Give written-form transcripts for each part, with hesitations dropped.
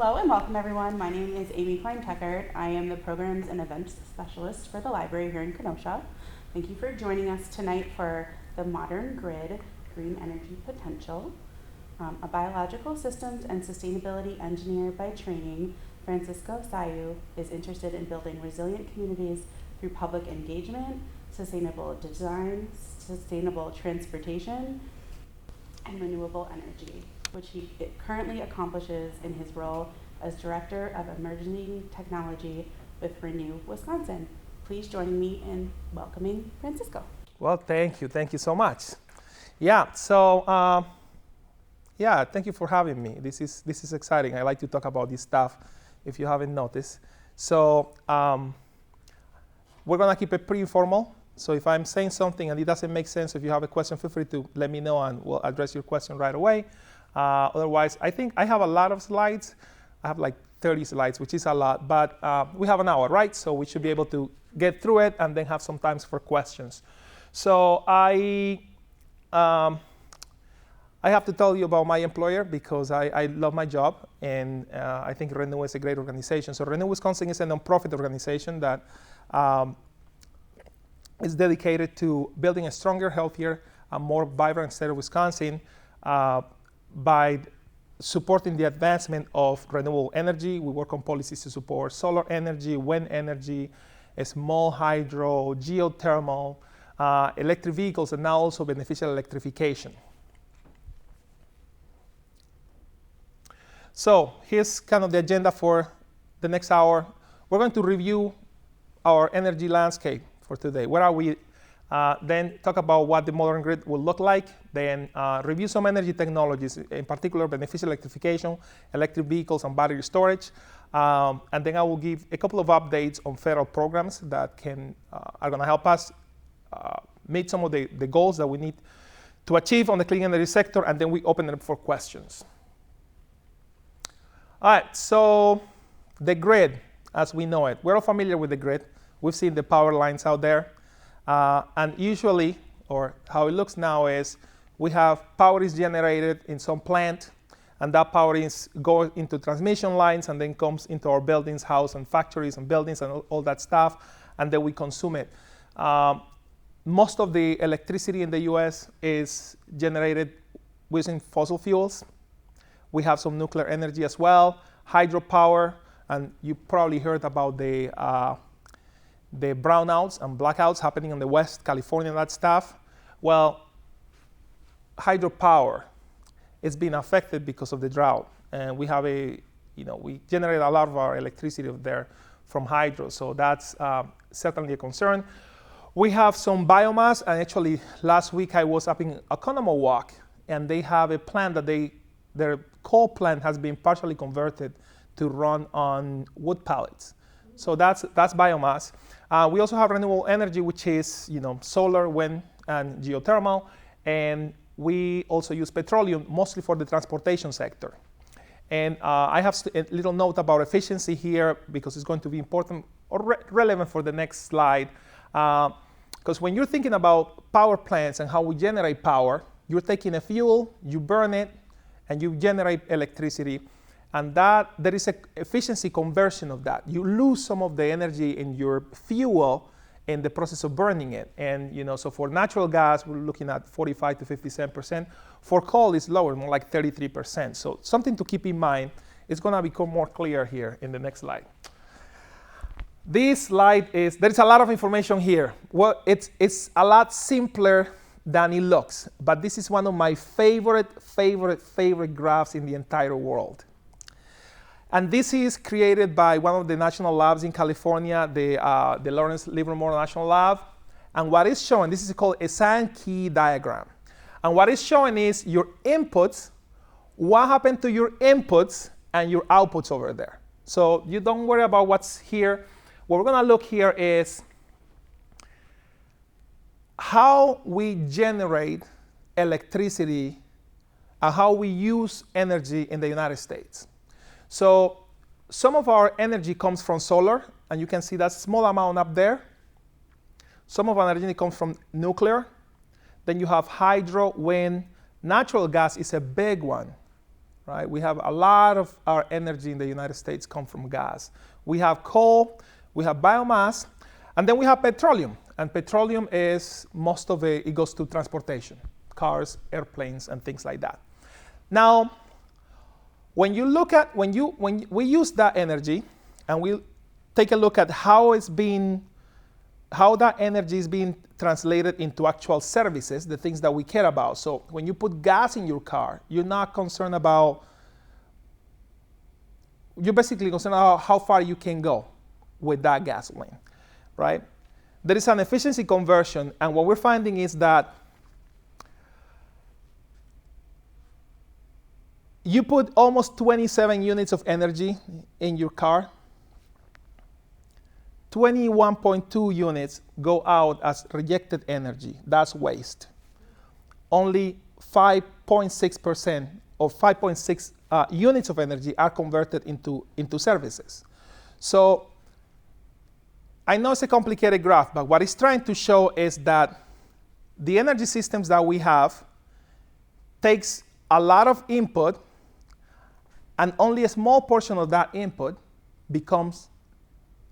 Hello and welcome everyone. My name is Amy Klein-Tuckert. I am the Programs and Events Specialist for the library here in Kenosha. Thank you for joining us tonight for the Modern Grid, Green Energy Potential. A biological systems and sustainability engineer by training, Francisco Sayu is interested in building resilient communities through public engagement, sustainable design, sustainable transportation, and renewable energy, which he currently accomplishes in his role as Director of Emerging Technology with Renew Wisconsin. Please join me in welcoming Francisco. Well, thank you. Thank you so much. Thank you for having me. This is exciting. I like to talk about this stuff, if you haven't noticed. So we're gonna keep it pretty informal. So if I'm saying something and it doesn't make sense, if you have a question, feel free to let me know and we'll address your question right away. Otherwise, I think I have a lot of slides. I have like 30 slides, which is a lot, but we have an hour, right? So we should be able to get through it and then have some time for questions. So I have to tell you about my employer because I love my job, and I think Renew is a great organization. So Renew Wisconsin is a nonprofit organization that is dedicated to building a stronger, healthier, and more vibrant state of Wisconsin by supporting the advancement of renewable energy. We work on policies to support solar energy, wind energy, small hydro, geothermal, electric vehicles, and now also beneficial electrification. So here's kind of the agenda for the next hour. We're going to review our energy landscape for today. Where are we? Then talk about what the modern grid will look like. Then review some energy technologies, in particular beneficial electrification, electric vehicles, and battery storage. And then I will give a couple of updates on federal programs that are going to help us meet some of the goals that we need to achieve on the clean energy sector, and then we open it up for questions. All right, so the grid, as we know it. We're all familiar with the grid. We've seen the power lines out there. And usually, or how it looks now is, we have power is generated in some plant, and that power is going into transmission lines and then comes into our buildings, house, and factories and buildings and all that stuff, and then we consume it. Most of the electricity in the US is generated using fossil fuels. We have some nuclear energy as well, hydropower, and you probably heard about the brownouts and blackouts happening in the West, California, and that stuff. Well, hydropower is being affected because of the drought. And we have we generate a lot of our electricity there from hydro, so that's certainly a concern. We have some biomass, and actually last week I was up in Oconomowoc, and they have a plant that their coal plant has been partially converted to run on wood pellets. So that's biomass. We also have renewable energy, which is solar, wind, and geothermal. And we also use petroleum, mostly for the transportation sector. And I have a little note about efficiency here because it's going to be important or relevant for the next slide. Because when you're thinking about power plants and how we generate power, you're taking a fuel, you burn it, and you generate electricity. And that there is an efficiency conversion of that. You lose some of the energy in your fuel in the process of burning it. And so for natural gas, we're looking at 45 to 57%. For coal, it's lower, more like 33%. So something to keep in mind. It's going to become more clear here in the next slide. This slide there's a lot of information here. Well, it's a lot simpler than it looks, but this is one of my favorite graphs in the entire world. And this is created by one of the national labs in California, the Lawrence Livermore National Lab. And what it's showing, this is called a Sankey diagram. And what it's showing is your inputs, what happened to your inputs and your outputs over there. So you don't worry about what's here. What we're going to look here is how we generate electricity and how we use energy in the United States. So some of our energy comes from solar, and you can see that small amount up there. Some of our energy comes from nuclear. Then you have hydro, wind. Natural gas is a big one. right? We have a lot of our energy in the United States come from gas. We have coal, we have biomass, and then we have petroleum. And petroleum is, most of it goes to transportation, cars, airplanes, and things like that. Now, when you look at, when we use that energy, and we take a look at how that energy is being translated into actual services, the things that we care about. So when you put gas in your car, you're not concerned about, you're basically concerned about how far you can go with that gasoline, right? There is an efficiency conversion, and what we're finding is that you put almost 27 units of energy in your car, 21.2 units go out as rejected energy. That's waste. Only 5.6% or 5.6 units of energy are converted into services. So I know it's a complicated graph, but what it's trying to show is that the energy systems that we have takes a lot of input, and only a small portion of that input becomes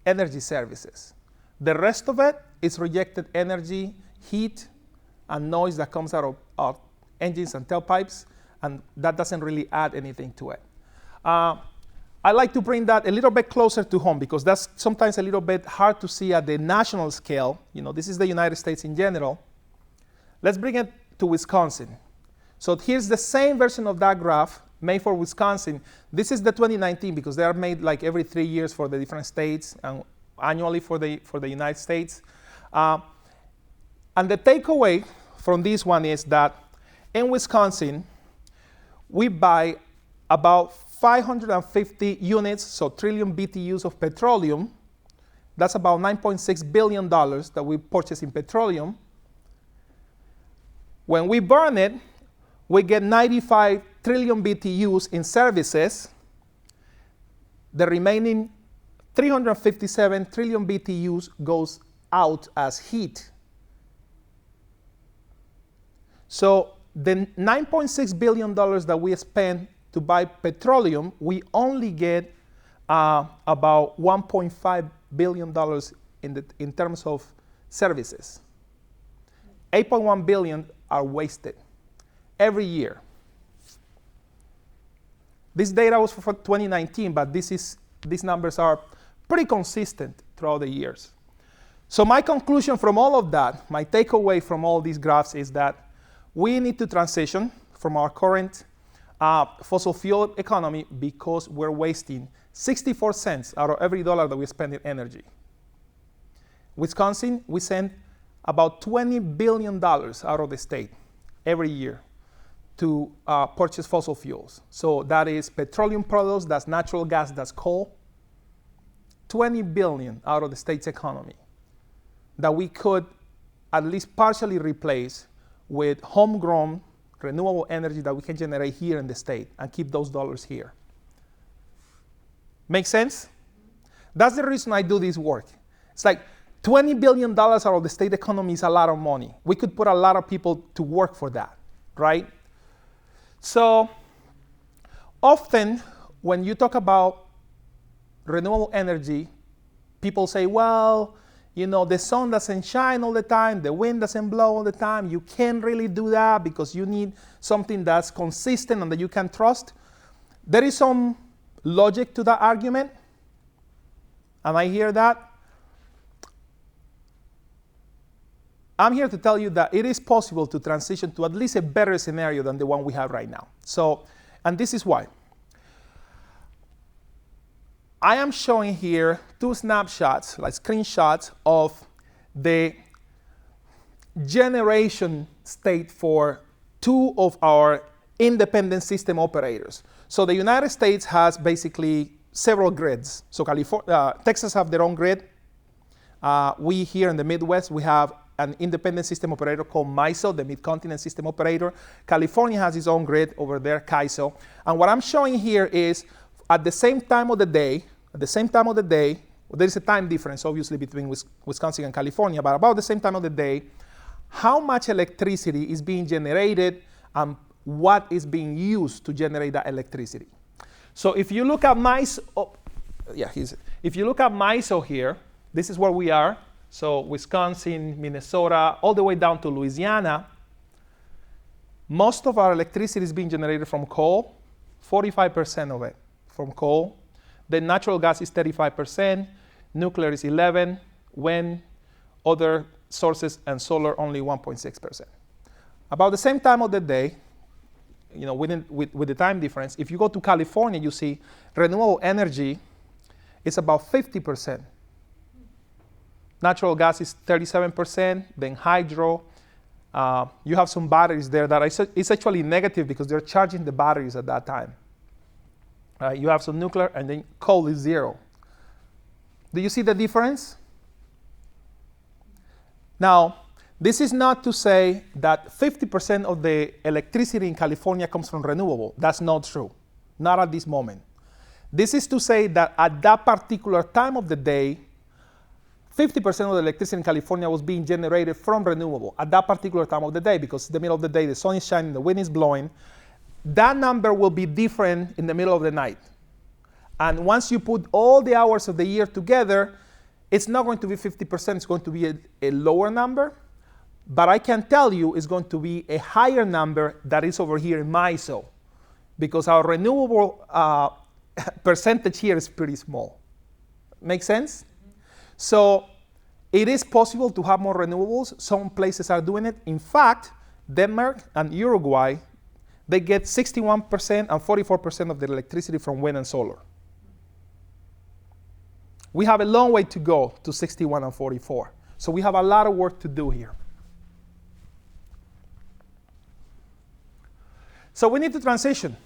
energy services. The rest of it is rejected energy, heat, and noise that comes out of engines and tailpipes, and that doesn't really add anything to it. I like to bring that a little bit closer to home because that's sometimes a little bit hard to see at the national scale. You know, this is the United States in general. Let's bring it to Wisconsin. So here's the same version of that graph made for Wisconsin. This is the 2019 because they are made like every 3 years for the different states and annually for the United States. And the takeaway from this one is that in Wisconsin, we buy about 550 units, so trillion BTUs of petroleum. That's about $9.6 billion that we purchase in petroleum. When we burn it, we get 95 trillion BTUs in services. The remaining 357 trillion BTUs goes out as heat. So the $9.6 billion that we spend to buy petroleum, we only get about $1.5 billion in terms of services. 8.1 billion are wasted every year. This data was for 2019, but these numbers are pretty consistent throughout the years. So my conclusion from all of that, my takeaway from all these graphs is that we need to transition from our current fossil fuel economy because we're wasting 64 cents out of every dollar that we spend in energy. Wisconsin, we send about $20 billion out of the state every year to purchase fossil fuels. So that is petroleum products, that's natural gas, that's coal. 20 billion out of the state's economy that we could at least partially replace with homegrown renewable energy that we can generate here in the state and keep those dollars here. Make sense? That's the reason I do this work. It's like $20 billion out of the state economy is a lot of money. We could put a lot of people to work for that, right? So often when you talk about renewable energy, people say, well, you know, the sun doesn't shine all the time, the wind doesn't blow all the time, you can't really do that because you need something that's consistent and that you can trust. There is some logic to that argument, and I hear that. I'm here to tell you that it is possible to transition to at least a better scenario than the one we have right now. So, and this is why. I am showing here two snapshots, like screenshots of the generation state for two of our independent system operators. So the United States has basically several grids. So Texas have their own grid. We here in the Midwest, we have an independent system operator called MISO, the Mid-Continent System Operator. California has its own grid over there, CAISO. And what I'm showing here is at the same time of the day, there is a time difference, obviously, between Wisconsin and California, but about the same time of the day, how much electricity is being generated and what is being used to generate that electricity. So if you look at MISO, if you look at MISO here, this is where we are. So Wisconsin, Minnesota, all the way down to Louisiana. Most of our electricity is being generated from coal, 45% of it from coal. Then natural gas is 35%, nuclear is 11%, wind, other sources, and solar only 1.6%. About the same time of the day, with the time difference, if you go to California, you see renewable energy is about 50%. Natural gas is 37%, then hydro. You have some batteries there that it's actually negative because they're charging the batteries at that time. You have some nuclear, and then coal is 0. Do you see the difference? Now, this is not to say that 50% of the electricity in California comes from renewable. That's not true, not at this moment. This is to say that at that particular time of the day, 50% of the electricity in California was being generated from renewable at that particular time of the day, because in the middle of the day, the sun is shining, the wind is blowing. That number will be different in the middle of the night. And once you put all the hours of the year together, it's not going to be 50%, it's going to be a lower number. But I can tell you it's going to be a higher number that is over here in MISO, because our renewable percentage here is pretty small. Make sense? So it is possible to have more renewables. Some places are doing it. In fact, Denmark and Uruguay, they get 61% and 44% of their electricity from wind and solar. We have a long way to go to 61 and 44. So we have a lot of work to do here. So we need to transition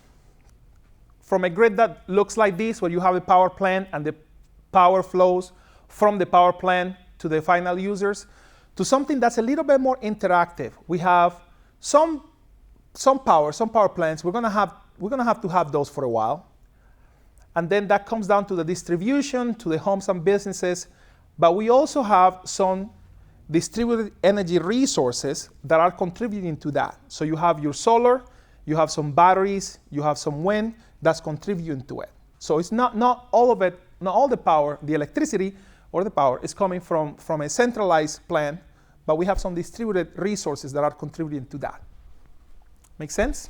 from a grid that looks like this, where you have a power plant and the power flows from the power plant to the final users, to something that's a little bit more interactive. We have some power plants. We're gonna have to have those for a while. And then that comes down to the distribution, to the homes and businesses. But we also have some distributed energy resources that are contributing to that. So you have your solar, you have some batteries, you have some wind that's contributing to it. So it's not all of it, not all the power, the electricity or the power is coming from a centralized plant, but we have some distributed resources that are contributing to that. Make sense?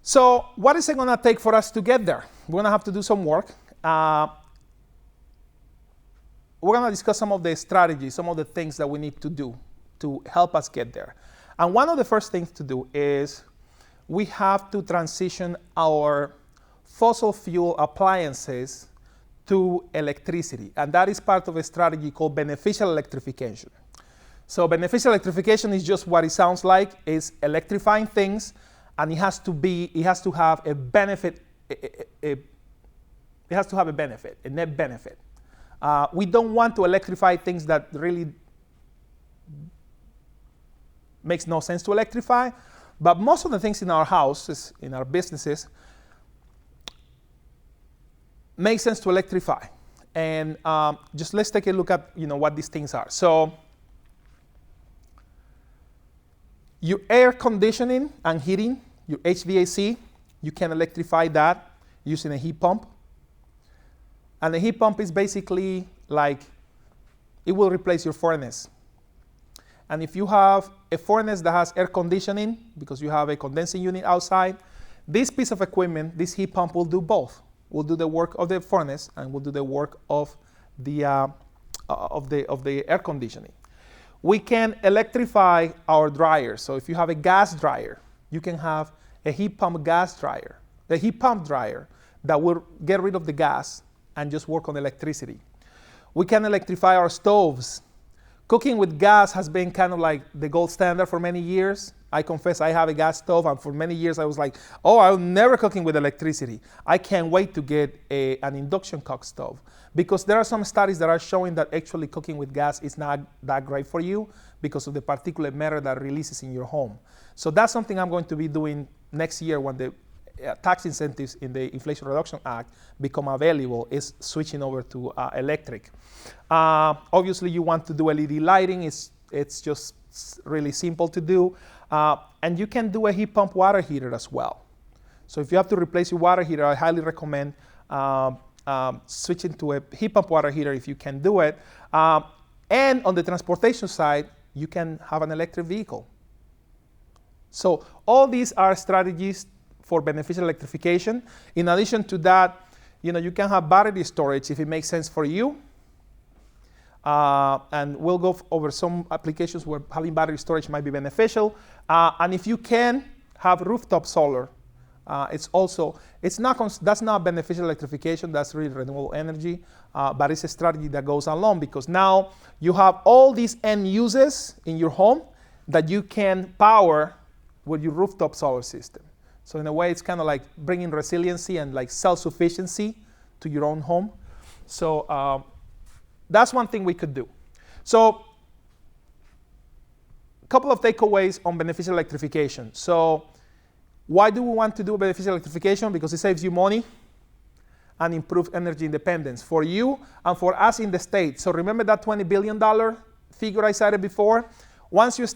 So what is it going to take for us to get there? We're going to have to do some work. We're going to discuss some of the strategies, some of the things that we need to do to help us get there. And one of the first things to do is we have to transition our fossil fuel appliances to electricity. And that is part of a strategy called beneficial electrification. So beneficial electrification is just what it sounds like. It's electrifying things, and it has to have a benefit. It has to have a benefit, a net benefit. We don't want to electrify things that really makes no sense to electrify, but most of the things in our houses, in our businesses, make sense to electrify. And just let's take a look at what these things are. So your air conditioning and heating, your HVAC, you can electrify that using a heat pump. And the heat pump is basically like, it will replace your furnace. And if you have a furnace that has air conditioning, because you have a condensing unit outside, this piece of equipment, this heat pump, will do both. Will do the work of the furnace and will do the work of the air conditioning. We can electrify our dryers. So if you have a gas dryer, you can have a heat pump gas dryer, the heat pump dryer that will get rid of the gas and just work on electricity. We can electrify our stoves. Cooking with gas has been kind of like the gold standard for many years. I confess I have a gas stove, and for many years I was like, oh, I'm never cooking with electricity. I can't wait to get an induction cook stove, because there are some studies that are showing that actually cooking with gas is not that great for you because of the particulate matter that releases in your home. So that's something I'm going to be doing next year when the tax incentives in the Inflation Reduction Act become available, is switching over to electric. Obviously, you want to do LED lighting. It's just really simple to do. And you can do a heat pump water heater as well. So if you have to replace your water heater, I highly recommend switching to a heat pump water heater if you can do it. And on the transportation side, you can have an electric vehicle. So all these are strategies for beneficial electrification. In addition to that, you can have battery storage if it makes sense for you. And we'll go over some applications where having battery storage might be beneficial. And if you can have rooftop solar, that's not beneficial electrification, that's really renewable energy, but it's a strategy that goes along because now you have all these end uses in your home that you can power with your rooftop solar system. So in a way, it's kind of like bringing resiliency and like self-sufficiency to your own home. So that's one thing we could do. So a couple of takeaways on beneficial electrification. So why do we want to do beneficial electrification? Because it saves you money and improves energy independence for you and for us in the States. So remember that $20 billion figure I cited before? Once you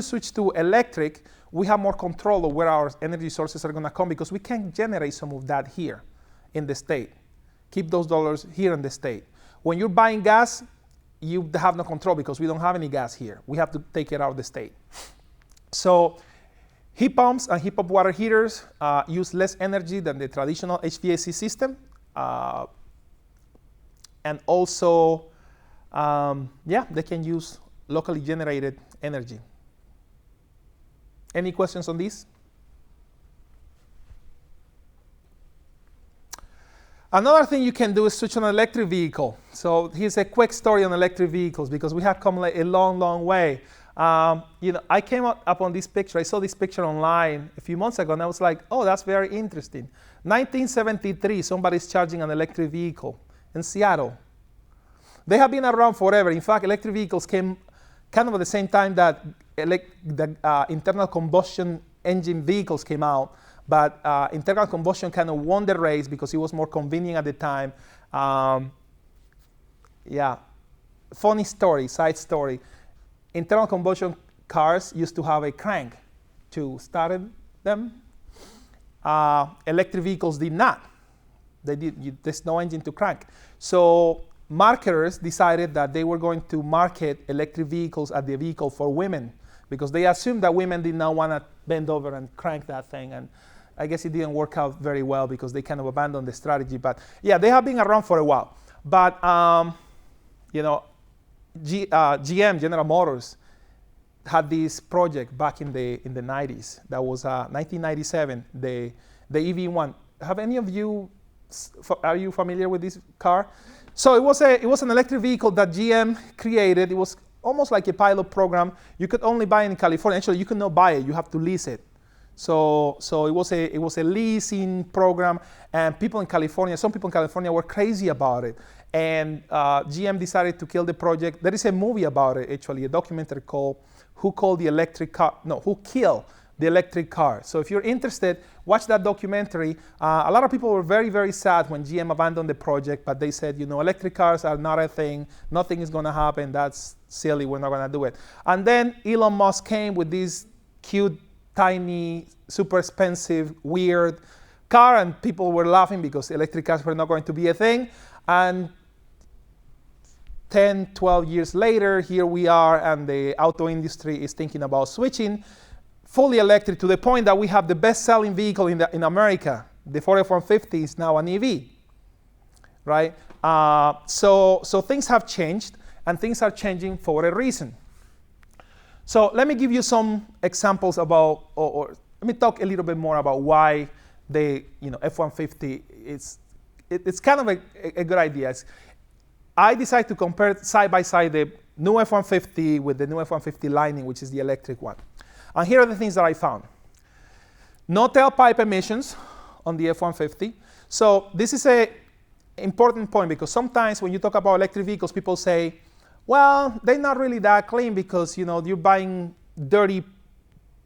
switch to electric, we have more control of where our energy sources are going to come because we can generate some of that here in the state. Keep those dollars here in the state. When you're buying gas, you have no control because we don't have any gas here. We have to take it out of the state. So heat pumps and heat pump water heaters use less energy than the traditional HVAC system. And also, they can use locally generated energy. Any questions on these? Another thing you can do is switch on an electric vehicle. So here's a quick story on electric vehicles because we have come a long, long way. I came up on this picture. I saw this picture online a few months ago, and I was like, oh, that's very interesting. 1973, somebody's charging an electric vehicle in Seattle. They have been around forever. In fact, electric vehicles came kind of at the same time that the internal combustion engine vehicles came out. But internal combustion kind of won the race because it was more convenient at the time. Funny story, side story. Internal combustion cars used to have a crank to start them. Electric vehicles did not. There's no engine to crank. So marketers decided that they were going to market electric vehicles as the vehicle for women because they assumed that women did not want to bend over and crank that thing. And I guess it didn't work out very well because they kind of abandoned the strategy. But yeah, they have been around for a while. But GM, General Motors, had this project back in the 90s. That was 1997, the EV1. Have any of you, are you familiar with this car? So it was an electric vehicle that GM created. It was almost like a pilot program. You could only buy it in California. Actually, you could not buy it. You have to lease it. So it was a leasing program, and some people in California were crazy about it. And GM decided to kill the project. There is a movie about it, actually, a documentary called Who Killed the Electric Car. So if you're interested, watch that documentary. A lot of people were very, very sad when GM abandoned the project, but they said, electric cars are not a thing. Nothing is going to happen. That's silly. We're not going to do it. And then Elon Musk came with this cute, tiny, super expensive, weird car, and people were laughing because electric cars were not going to be a thing. And 10, 12 years later, here we are, and the auto industry is thinking about switching fully electric to the point that we have the best-selling vehicle in America. The Ford F-150 is now an EV, right? So things have changed, and things are changing for a reason. So let me give you some examples about, or let me talk a little bit more about why the F-150 it's kind of a good idea. I decided to compare side by side the new F-150 with the new F-150 Lightning, which is the electric one. And here are the things that I found. No tailpipe emissions on the F-150. So this is an important point because sometimes when you talk about electric vehicles, people say, well, they're not really that clean because you're buying dirty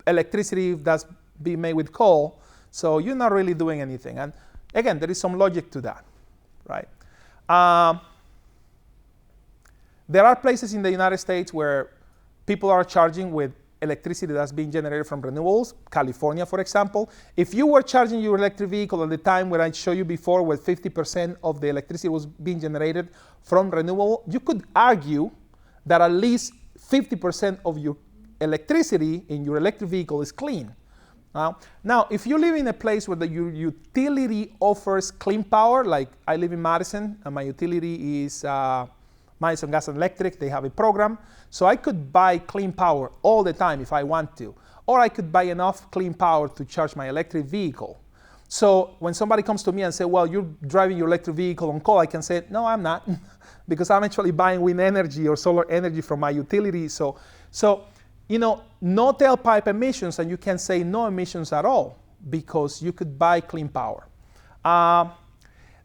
electricity that's being made with coal, so you're not really doing anything. And again, there is some logic to that, right? There are places in the United States where people are charging with electricity that's being generated from renewables, California, for example. If you were charging your electric vehicle at the time where I showed you before, where 50% of the electricity was being generated from renewable, you could argue that at least 50% of your electricity in your electric vehicle is clean. Now, if you live in a place where your utility offers clean power, like I live in Madison, and my utility is Madison Gas and Electric, they have a program, so I could buy clean power all the time if I want to, or I could buy enough clean power to charge my electric vehicle. So when somebody comes to me and say, well, you're driving your electric vehicle on call, I can say, no, I'm not, because I'm actually buying wind energy or solar energy from my utility. So no tailpipe emissions, and you can say no emissions at all, because you could buy clean power.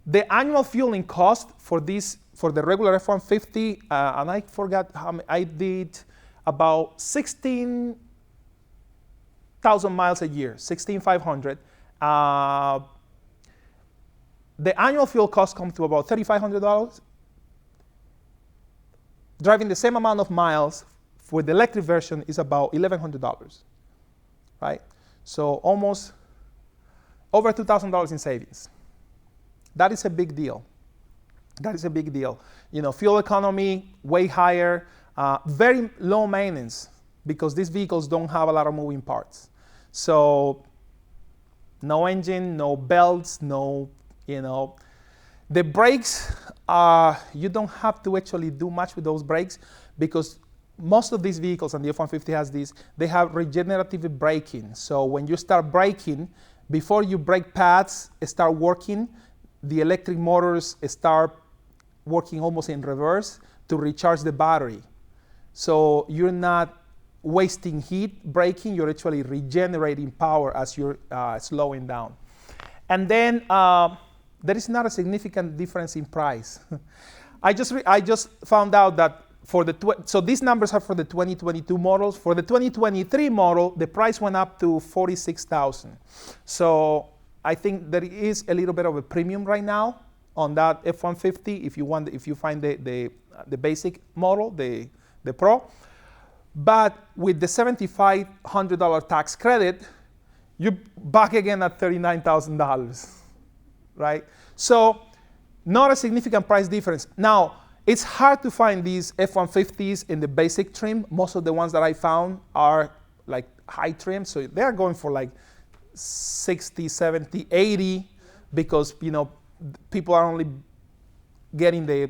The annual fueling cost for the regular F-150, and I forgot how many, I did about 16,000 miles a year, 16,500. The annual fuel cost comes to about $3,500. Driving the same amount of miles with the electric version is about $1,100, right? So almost over $2,000 in savings. That is a big deal. That is a big deal. Fuel economy, way higher, very low maintenance, because these vehicles don't have a lot of moving parts. So no engine, no belts, the brakes, you don't have to actually do much with those brakes, because most of these vehicles, and the F-150 has these, they have regenerative braking. So when you start braking, before your brake pads start working, the electric motors start working almost in reverse to recharge the battery. So you're not wasting heat braking, you're actually regenerating power as you're slowing down. And then there is not a significant difference in price. I just found out that so these numbers are for the 2022 models. For the 2023 model, the price went up to $46,000. So I think there is a little bit of a premium right now on that F-150 if you find the basic model, the Pro. But with the $7,500 tax credit, you're back again at $39,000, right? So not a significant price difference. Now, it's hard to find these F-150s in the basic trim. Most of the ones that I found are like high trim, so they're going for like 60, 70, 80, because people are only getting the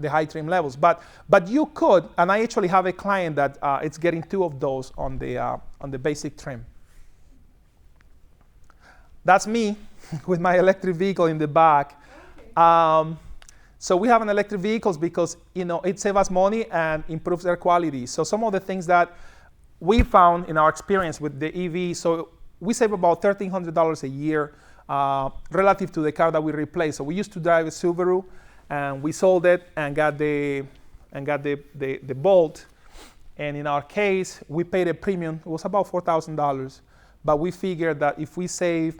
high trim levels. But you could, and I actually have a client that it's getting 2 of those on the basic trim. That's me with my electric vehicle in the back. So we have an electric vehicles because it saves us money and improves air quality. So some of the things that we found in our experience with the EV, so we save about $1,300 a year relative to the car that we replaced. So we used to drive a Subaru, and we sold it and got the Bolt. And in our case, we paid a premium. It was about $4,000, but we figured that if we save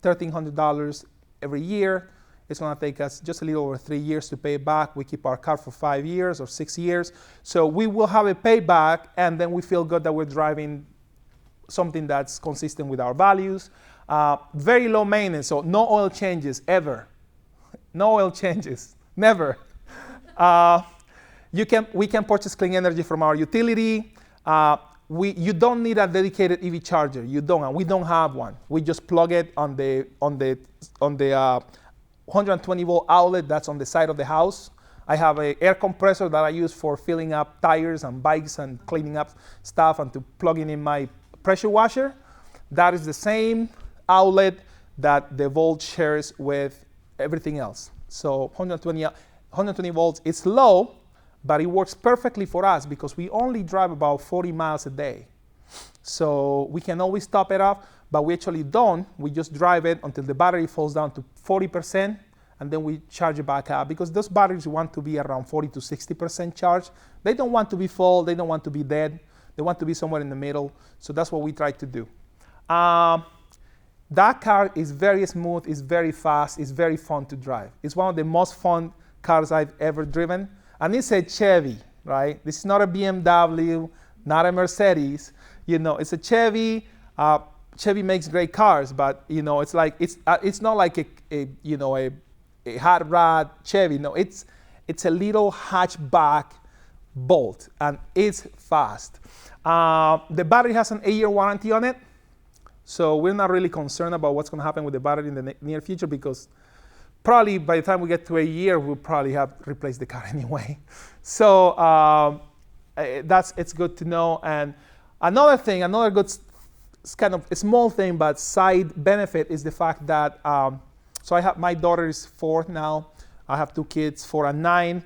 $1,300 every year, it's going to take us just a little over 3 years to pay it back. We keep our car for 5 years or 6 years. So we will have a payback, and then we feel good that we're driving something that's consistent with our values. Very low maintenance, so no oil changes ever. No oil changes, never. We can purchase clean energy from our utility. You don't need a dedicated EV charger. You don't, and we don't have one. We just plug it on the 120 volt outlet that's on the side of the house. I have an air compressor that I use for filling up tires and bikes and cleaning up stuff, and to plugging in my pressure washer. That is the same outlet that the Volt shares with everything else. So 120 volts, it's low, but it works perfectly for us because we only drive about 40 miles a day. So we can always top it off, but we actually don't. We just drive it until the battery falls down to 40%, and then we charge it back up, because those batteries want to be around 40 to 60% charged. They don't want to be full, they don't want to be dead. They want to be somewhere in the middle. So that's what we try to do. That car is very smooth, it's very fast, it's very fun to drive. It's one of the most fun cars I've ever driven. And it's a Chevy, right? This is not a BMW, not a Mercedes. It's a Chevy. Chevy makes great cars, but it's like it's not like a hot rod Chevy. No, it's a little hatchback Bolt, and it's fast. The battery has an 8-year warranty on it, so we're not really concerned about what's going to happen with the battery in the near future, because probably by the time we get to a year, we'll probably have replaced the car anyway. So it's good to know. And another good, it's kind of a small thing, but side benefit is the fact that, so my daughter is 4 now. I have 2 kids, 4 and 9.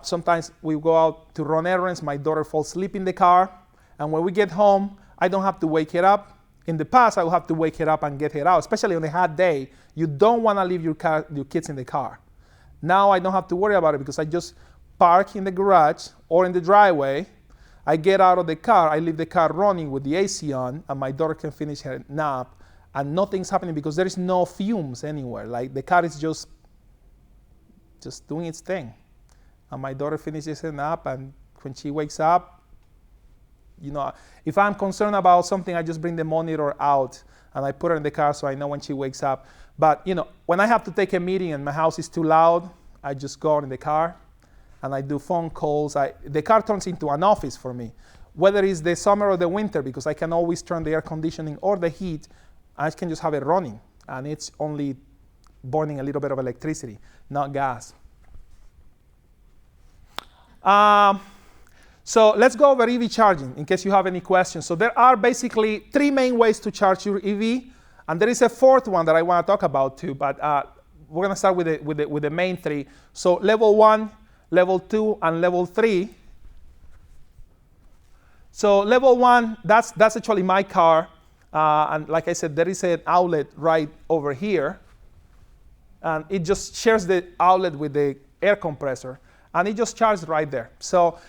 Sometimes we go out to run errands. My daughter falls asleep in the car. And when we get home, I don't have to wake her up. In the past, I would have to wake her up and get her out, especially on a hot day. You don't want to leave your kids in the car. Now I don't have to worry about it, because I just park in the garage or in the driveway. I get out of the car, I leave the car running with the AC on, and my daughter can finish her nap, and nothing's happening because there is no fumes anywhere. Like, the car is just doing its thing. And my daughter finishes her nap, and when she wakes up, if I'm concerned about something, I just bring the monitor out and I put her in the car so I know when she wakes up. But when I have to take a meeting and my house is too loud, I just go in the car and I do phone calls. The car turns into an office for me, whether it's the summer or the winter, because I can always turn the air conditioning or the heat. I can just have it running, and it's only burning a little bit of electricity, not gas. So let's go over EV charging in case you have any questions. So there are basically 3 main ways to charge your EV, and there is a 4th one that I want to talk about too, but we're going to start with the main 3. So level 1, level 2, and level 3. So level 1, that's actually my car, and like I said, there is an outlet right over here, and it just shares the outlet with the air compressor, and it just charges right there. So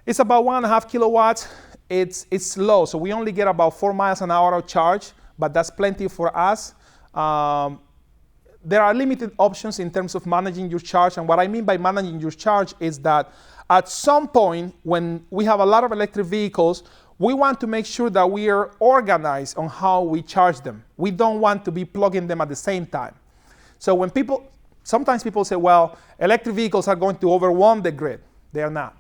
it's about 1.5 kilowatts. It's low, so we only get about 4 miles an hour of charge, but that's plenty for us. There are limited options in terms of managing your charge, and what I mean by managing your charge is that at some point when we have a lot of electric vehicles, we want to make sure that we are organized on how we charge them. We don't want to be plugging them at the same time. So sometimes people say, well, electric vehicles are going to overwhelm the grid. They are not.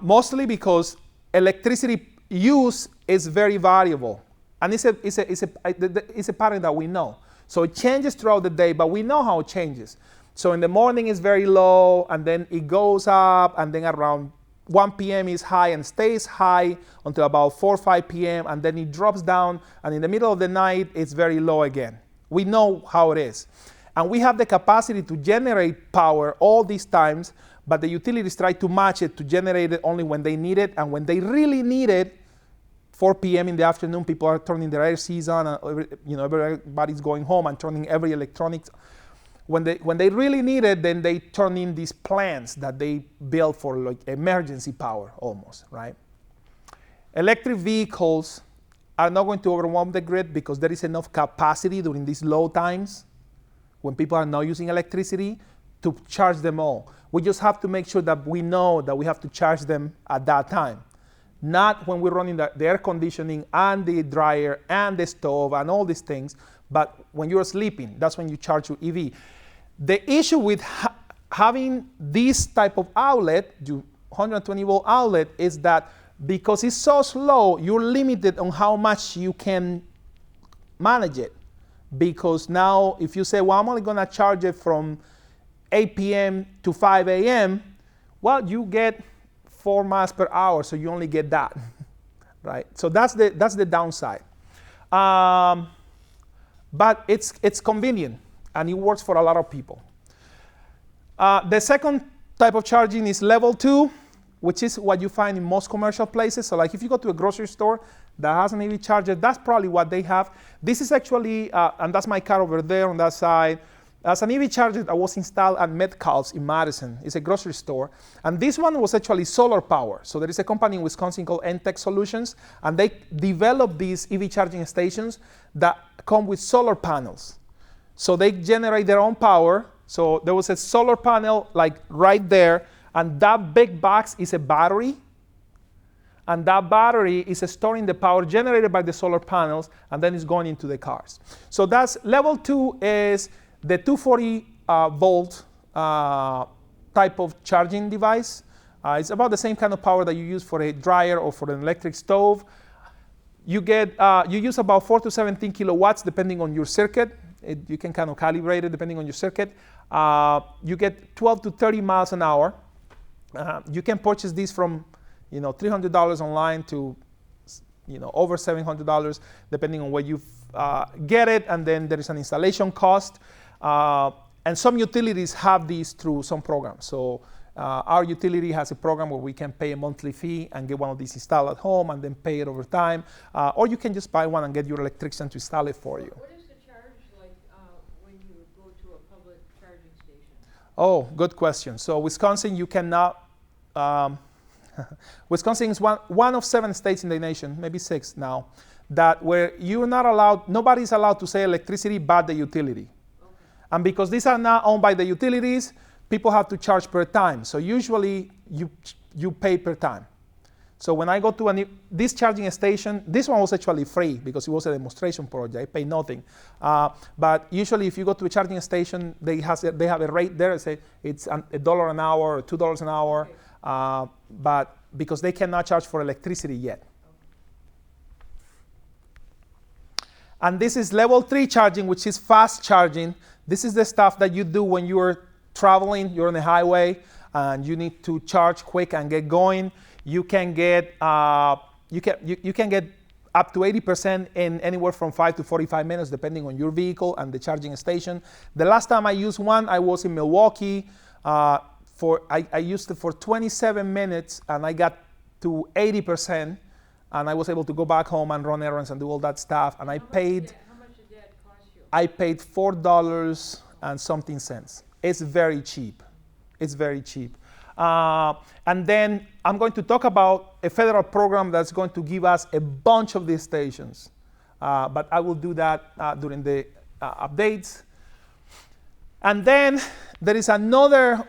Mostly because electricity use is very variable, and it's a pattern that we know. So it changes throughout the day, but we know how it changes. So in the morning it's very low, and then it goes up, and then around 1 p.m. is high and stays high until about 4 or 5 p.m., and then it drops down, and in the middle of the night it's very low again. We know how it is. And we have the capacity to generate power all these times, but the utilities try to match it to generate it only when they need it, and when they really need it, 4 p.m. in the afternoon, people are turning their ACs on, and everybody's going home and turning every electronics. When they really need it, then they turn in these plants that they build for like emergency power almost, right? Electric vehicles are not going to overwhelm the grid because there is enough capacity during these low times when people are not using electricity to charge them all. We just have to make sure that we know that we have to charge them at that time. Not when we're running the air conditioning and the dryer and the stove and all these things, but when you're sleeping, that's when you charge your EV. The issue with having this type of outlet, your 120 volt outlet, is that because it's so slow, you're limited on how much you can manage it. Because now if you say, well, I'm only gonna charge it from 8 p.m. to 5 a.m., well, you get 4 miles per hour, so you only get that, right? So that's the downside. But it's convenient, and it works for a lot of people. The second type of charging is level 2, which is what you find in most commercial places. So like if you go to a grocery store that has an EV charger, that's probably what they have. This is actually, and that's my car over there on that side. That's an EV charger that was installed at Metcalfe's in Madison. It's a grocery store. And this one was actually solar power. So there is a company in Wisconsin called Entech Solutions, and they developed these EV charging stations that come with solar panels. So they generate their own power. So there was a solar panel like right there, and that big box is a battery. and that battery is storing the power generated by the solar panels, and then it's going into the cars. So that's level 2 is the 240 volt type of charging device. It's about the same kind of power that you use for a dryer or for an electric stove. You use about 4 to 17 kilowatts depending on your circuit. You can kind of calibrate it depending on your circuit. You get 12 to 30 miles an hour. You can purchase these from $300 online to over $700 depending on where you get it, and then there is an installation cost. And some utilities have these through some programs. So our utility has a program where we can pay a monthly fee and get one of these installed at home and then pay it over time. Or you can just buy one and get your electrician to install it for you. What is the charge like when you go to a public charging station? Oh, good question. So Wisconsin, you cannot. Wisconsin is one of 7 states in the nation, maybe 6 now, that where you're not allowed, nobody's allowed to sell electricity but the utility. Okay. And because these are not owned by the utilities, people have to charge per time. So usually you pay per time. So when I go to this charging station, this one was actually free because it was a demonstration project. I pay nothing. But usually if you go to a charging station, they have a rate there. Say it's $1 an hour or $2 an hour. Okay. But because they cannot charge for electricity yet. Okay. And this is level 3 charging, which is fast charging. This is the stuff that you do when you're traveling, you're on the highway, and you need to charge quick and get going. You can get you can get up to 80% in anywhere from 5 to 45 minutes, depending on your vehicle and the charging station. The last time I used one, I was in Milwaukee. I used it for 27 minutes, and I got to 80%, and I was able to go back home and run errands and do all that stuff. And how much did that cost you? I paid $4 and something cents. It's very cheap. It's very cheap. And then I'm going to talk about a federal program that's going to give us a bunch of these stations. But I will do that during the updates. And then there is another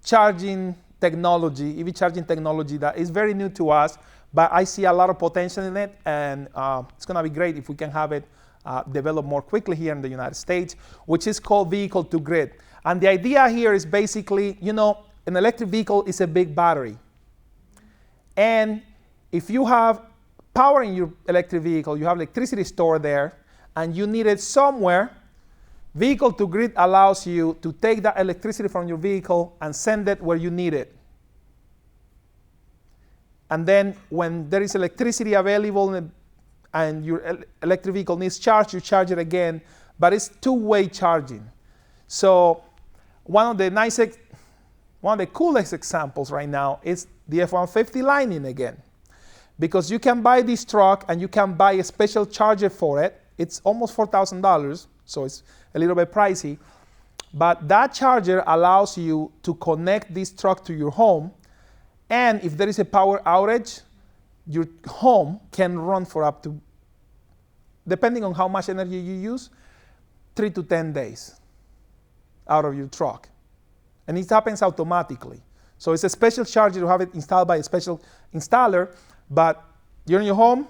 charging technology, EV charging technology, that is very new to us, but I see a lot of potential in it, and it's going to be great if we can have it develop more quickly here in the United States, which is called vehicle to grid. And the idea here is basically, an electric vehicle is a big battery. And if you have power in your electric vehicle, you have electricity stored there, and you need it somewhere, vehicle to grid allows you to take that electricity from your vehicle and send it where you need it. And then when there is electricity available and your electric vehicle needs charge, you charge it again, but it's two-way charging. So one of the coolest examples right now is the F-150 Lightning again. Because you can buy this truck and you can buy a special charger for it. It's almost $4,000, so it's a little bit pricey. But that charger allows you to connect this truck to your home, and if there is a power outage, your home can run for up to, depending on how much energy you use, 3 to 10 days out of your truck. And it happens automatically. So it's a special charger to have it installed by a special installer, but you're in your home,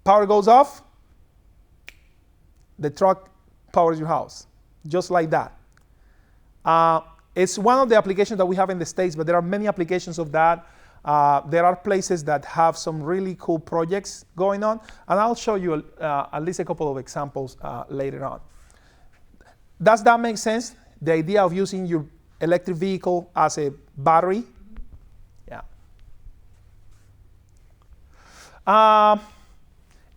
power goes off, the truck powers your house, just like that. It's one of the applications that we have in the States, but there are many applications of that. There are places that have some really cool projects going on, and I'll show you at least a couple of examples later on. Does that make sense? The idea of using your electric vehicle as a battery? Yeah.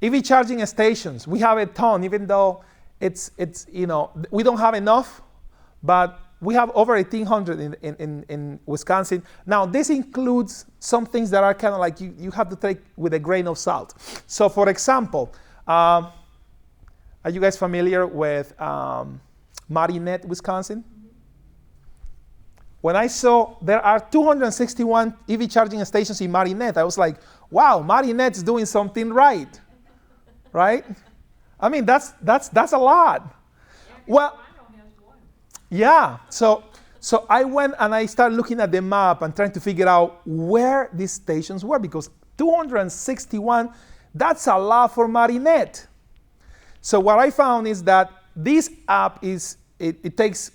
EV charging stations, we have a ton, even though it's we don't have enough, but we have over 1,800 in Wisconsin. Now, this includes some things that are kind of like you have to take with a grain of salt. So, for example, are you guys familiar with Marinette, Wisconsin? When I saw there are 261 EV charging stations in Marinette, I was like, wow, Marinette's doing something right, right? I mean, that's a lot. Well, yeah, so I went and I started looking at the map and trying to figure out where these stations were, because 261, that's a lot for Marinette. So what I found is that this app it takes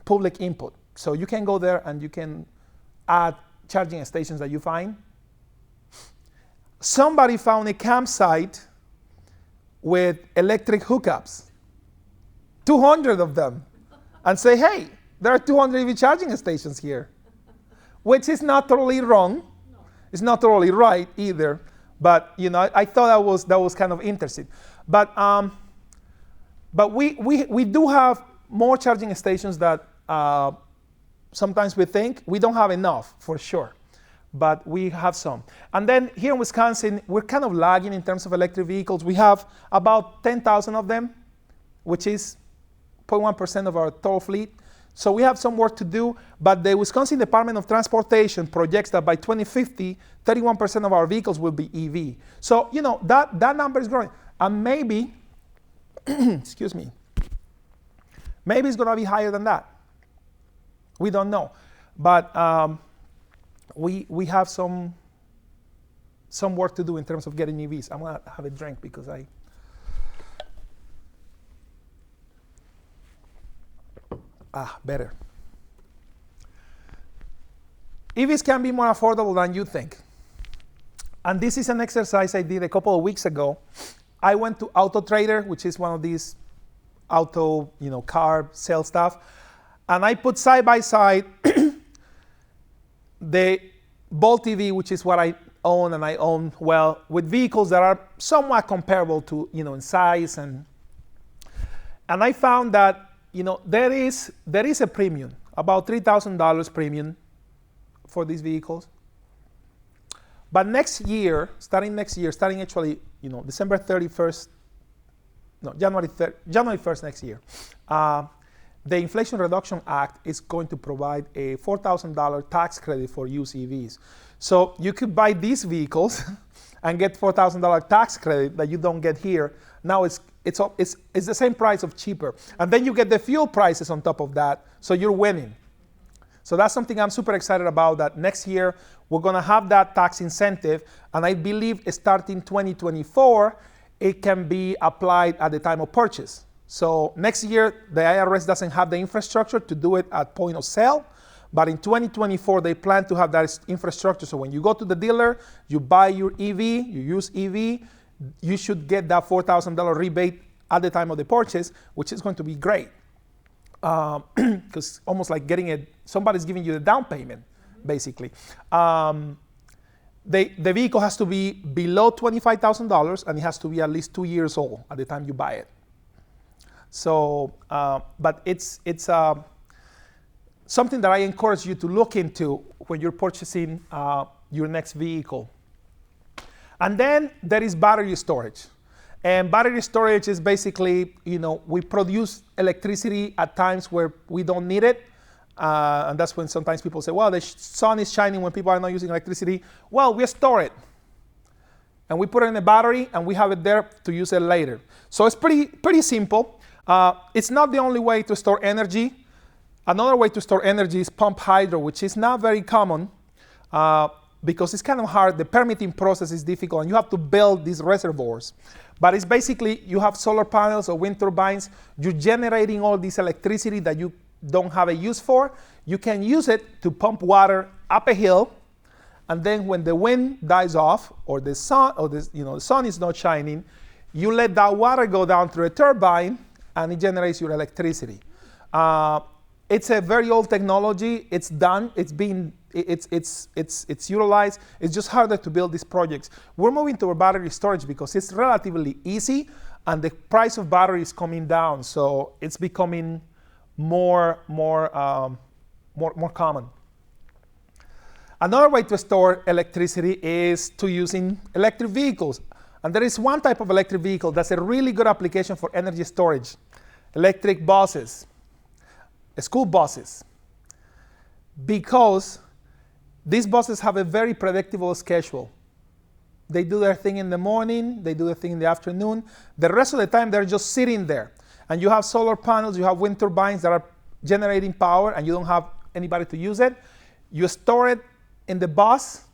public input. So you can go there and you can add charging stations that you find. Somebody found a campsite with electric hookups, 200 of them, and say, hey, there are 200 EV charging stations here, which is not totally wrong. No. It's not totally right either, but I thought that was kind of interesting. But we do have more charging stations that sometimes we think we don't have enough for sure, but we have some. And then here in Wisconsin, we're kind of lagging in terms of electric vehicles. We have about 10,000 of them, which is 0.1% of our total fleet. So we have some work to do, but the Wisconsin Department of Transportation projects that by 2050, 31% of our vehicles will be EV. So, that number is growing. And maybe, excuse me, maybe it's gonna be higher than that. We don't know. But we have some work to do in terms of getting EVs. I'm gonna have a drink because better. EVs can be more affordable than you think. And this is an exercise I did a couple of weeks ago. I went to Auto Trader, which is one of these auto, car sale stuff. And I put side by side the Bolt EV, which is what I own and I own well, with vehicles that are somewhat comparable to, in size. And I found that there is a premium, about $3,000 premium for these vehicles. But starting actually, December 31st, no, January 1st next year, the Inflation Reduction Act is going to provide a $4,000 tax credit for used EVs. So you could buy these vehicles and get $4,000 tax credit that you don't get here. Now it's the same price of cheaper. And then you get the fuel prices on top of that, so you're winning. So that's something I'm super excited about, that next year we're gonna have that tax incentive, and I believe starting 2024, it can be applied at the time of purchase. So next year, the IRS doesn't have the infrastructure to do it at point of sale, but in 2024, they plan to have that infrastructure. So when you go to the dealer, you buy your EV, you use EV, you should get that $4,000 rebate at the time of the purchase, which is going to be great. Because almost like somebody's giving you the down payment, basically. The vehicle has to be below $25,000 and it has to be at least 2 years old at the time you buy it. So, but it's something that I encourage you to look into when you're purchasing your next vehicle. And then there is battery storage. And battery storage is basically, we produce electricity at times where we don't need it. And that's when sometimes people say, well, the sun is shining when people are not using electricity. Well, we store it. And we put it in a battery and we have it there to use it later. So it's pretty simple. It's not the only way to store energy. Another way to store energy is pump hydro, which is not very common because it's kind of hard. The permitting process is difficult and you have to build these reservoirs. But it's basically, you have solar panels or wind turbines. You're generating all this electricity that you don't have a use for. You can use it to pump water up a hill. And then when the wind dies off or the sun the sun is not shining, you let that water go down through a turbine and it generates your electricity. It's a very old technology. It's done. It's utilized. It's just harder to build these projects. We're moving to battery storage because it's relatively easy and the price of battery is coming down. So it's becoming more common. Another way to store electricity is to using electric vehicles. And there is one type of electric vehicle that's a really good application for energy storage. Electric buses, school buses. Because these buses have a very predictable schedule. They do their thing in the morning, they do their thing in the afternoon. The rest of the time, they're just sitting there. And you have solar panels, you have wind turbines that are generating power, and you don't have anybody to use it. You store it in the bus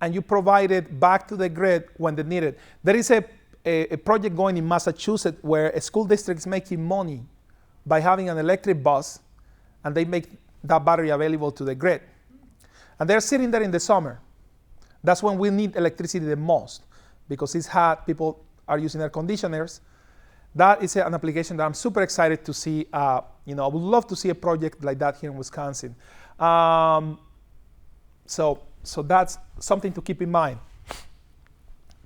and you provide it back to the grid when they need it. There is a project going in Massachusetts where a school district is making money by having an electric bus, and they make that battery available to the grid. And they're sitting there in the summer. That's when we need electricity the most, because it's hot, people are using air conditioners. That is an application that I'm super excited to see. I would love to see a project like that here in Wisconsin. So that's something to keep in mind.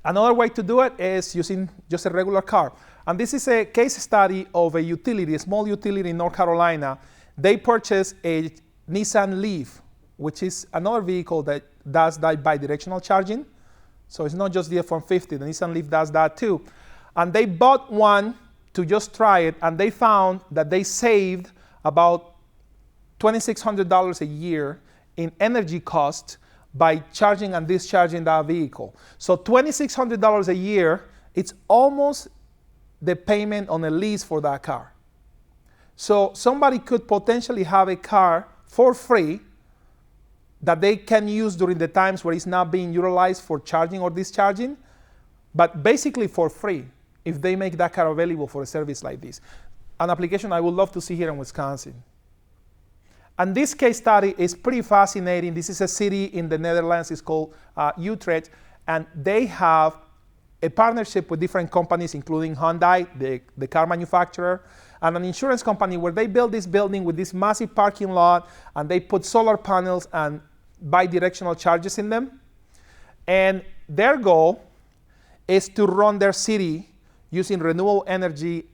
Another way to do it is using just a regular car. And this is a case study of a utility, a small utility in North Carolina. They purchased a Nissan Leaf, which is another vehicle that does that bi-directional charging. So it's not just the F-150, the Nissan Leaf does that too. And they bought one to just try it, and they found that they saved about $2,600 a year in energy costs by charging and discharging that vehicle. So $2,600 a year, it's almost the payment on a lease for that car. So somebody could potentially have a car for free that they can use during the times where it's not being utilized for charging or discharging, but basically for free if they make that car available for a service like this. An application I would love to see here in Wisconsin. And this case study is pretty fascinating. This is a city in the Netherlands. It's called Utrecht, and they have a partnership with different companies, including Hyundai, the car manufacturer, and an insurance company, where they build this building with this massive parking lot, and they put solar panels and bi-directional charges in them. And their goal is to run their city using renewable energy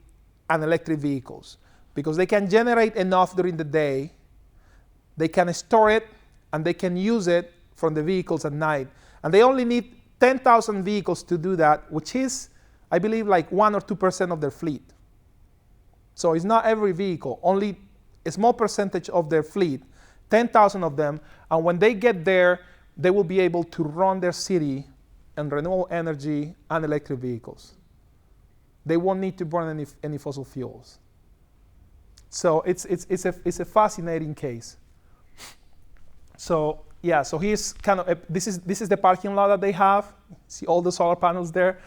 and electric vehicles, because they can generate enough during the day, they can store it, and they can use it from the vehicles at night. And they only need 10,000 vehicles to do that, which is, I believe, like 1 or 2% of their fleet. So it's not every vehicle, only a small percentage of their fleet, 10,000 of them. And when they get there, they will be able to run their city on renewable energy and electric vehicles. They won't need to burn any fossil fuels. So it's a fascinating case. So yeah, so here's kind of this is the parking lot that they have. See all the solar panels there.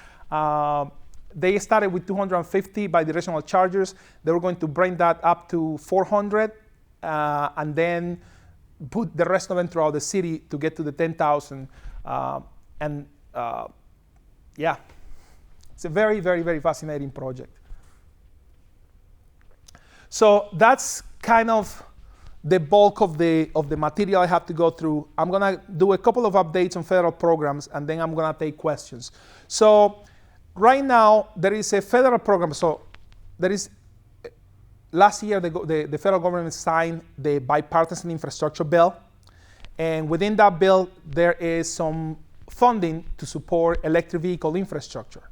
They started with 250 bi-directional chargers. They were going to bring that up to 400, and then put the rest of them throughout the city to get to the 10,000. Yeah, it's a very, very, very fascinating project. So that's kind of the bulk of the material I have to go through. I'm gonna do a couple of updates on federal programs, and then I'm gonna take questions. So right now there is a federal program. So there is, last year the federal government signed the bipartisan infrastructure bill, and within that bill there is some funding to support electric vehicle infrastructure.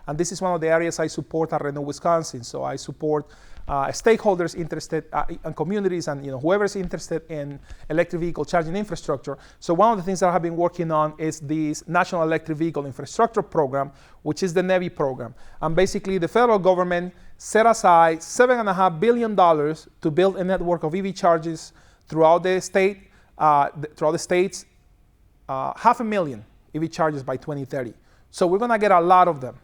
And this is one of the areas I support at Renew Wisconsin. So I support stakeholders interested and communities, and whoever's interested in electric vehicle charging infrastructure. So one of the things that I have been working on is this National Electric Vehicle Infrastructure Program, which is the NEVI program. And basically the federal government set aside $7.5 billion to build a network of EV chargers throughout the state, throughout the states, 500,000 EV chargers by 2030. So we're gonna get a lot of them.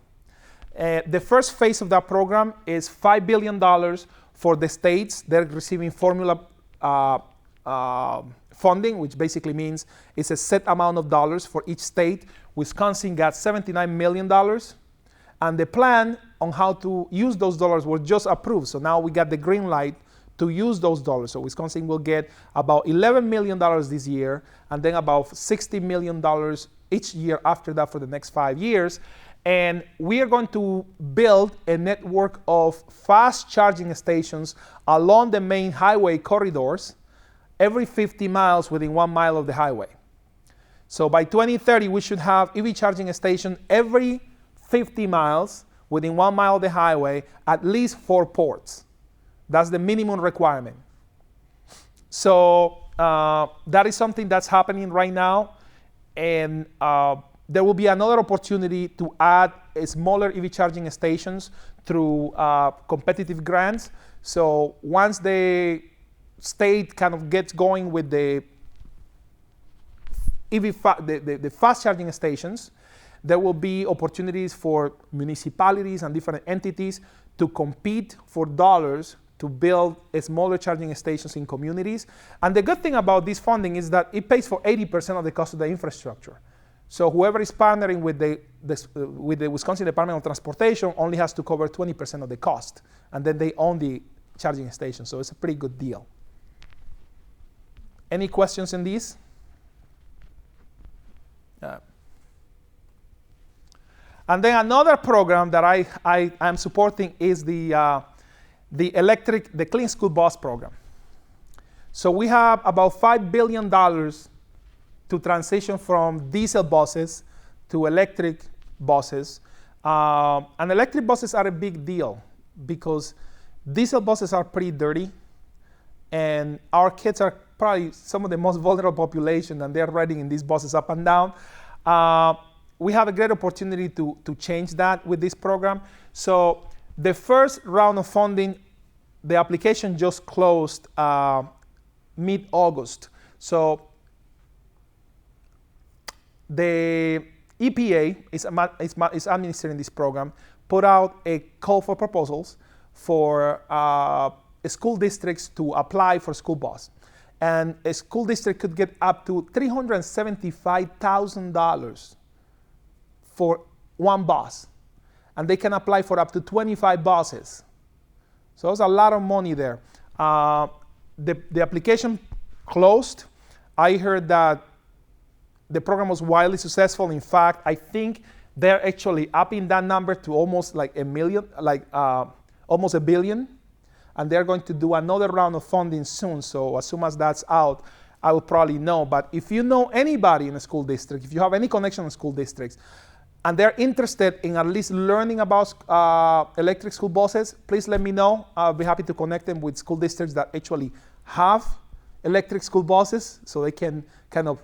The first phase of that program is $5 billion for the states. They're receiving formula funding, which basically means it's a set amount of dollars for each state. Wisconsin got $79 million. And the plan on how to use those dollars was just approved. So now we got the green light to use those dollars. So Wisconsin will get about $11 million this year, and then about $60 million each year after that for the next 5 years. And we are going to build a network of fast charging stations along the main highway corridors every 50 miles within 1 mile of the highway. So by 2030, we should have EV charging station every 50 miles within 1 mile of the highway, at least 4 ports. That's the minimum requirement. So that is something that's happening right now. And there will be another opportunity to add smaller EV charging stations through competitive grants. So once the state kind of gets going with the the fast charging stations, there will be opportunities for municipalities and different entities to compete for dollars to build smaller charging stations in communities. And the good thing about this funding is that it pays for 80% of the cost of the infrastructure. So whoever is partnering with the Wisconsin Department of Transportation only has to cover 20% of the cost, and then they own the charging station. So it's a pretty good deal. Any questions in these? And then another program that I am supporting is the Clean School Bus Program. So we have about $5 billion to transition from diesel buses to electric buses. And electric buses are a big deal because diesel buses are pretty dirty, and our kids are probably some of the most vulnerable population, and they're riding in these buses up and down. We have a great opportunity to change that with this program. So the first round of funding, the application just closed mid-August. So the EPA is administering this program, put out a call for proposals for school districts to apply for school bus. And a school district could get up to $375,000 for one bus. And they can apply for up to 25 buses. So there's a lot of money there. The application closed. I heard that the program was wildly successful. In fact, I think they're actually upping that number to almost like a million, almost $1 billion. And they're going to do another round of funding soon. So as soon as that's out, I will probably know. But if you know anybody in a school district, if you have any connection with school districts, and they're interested in at least learning about electric school buses, please let me know. I'll be happy to connect them with school districts that actually have electric school buses, so they can kind of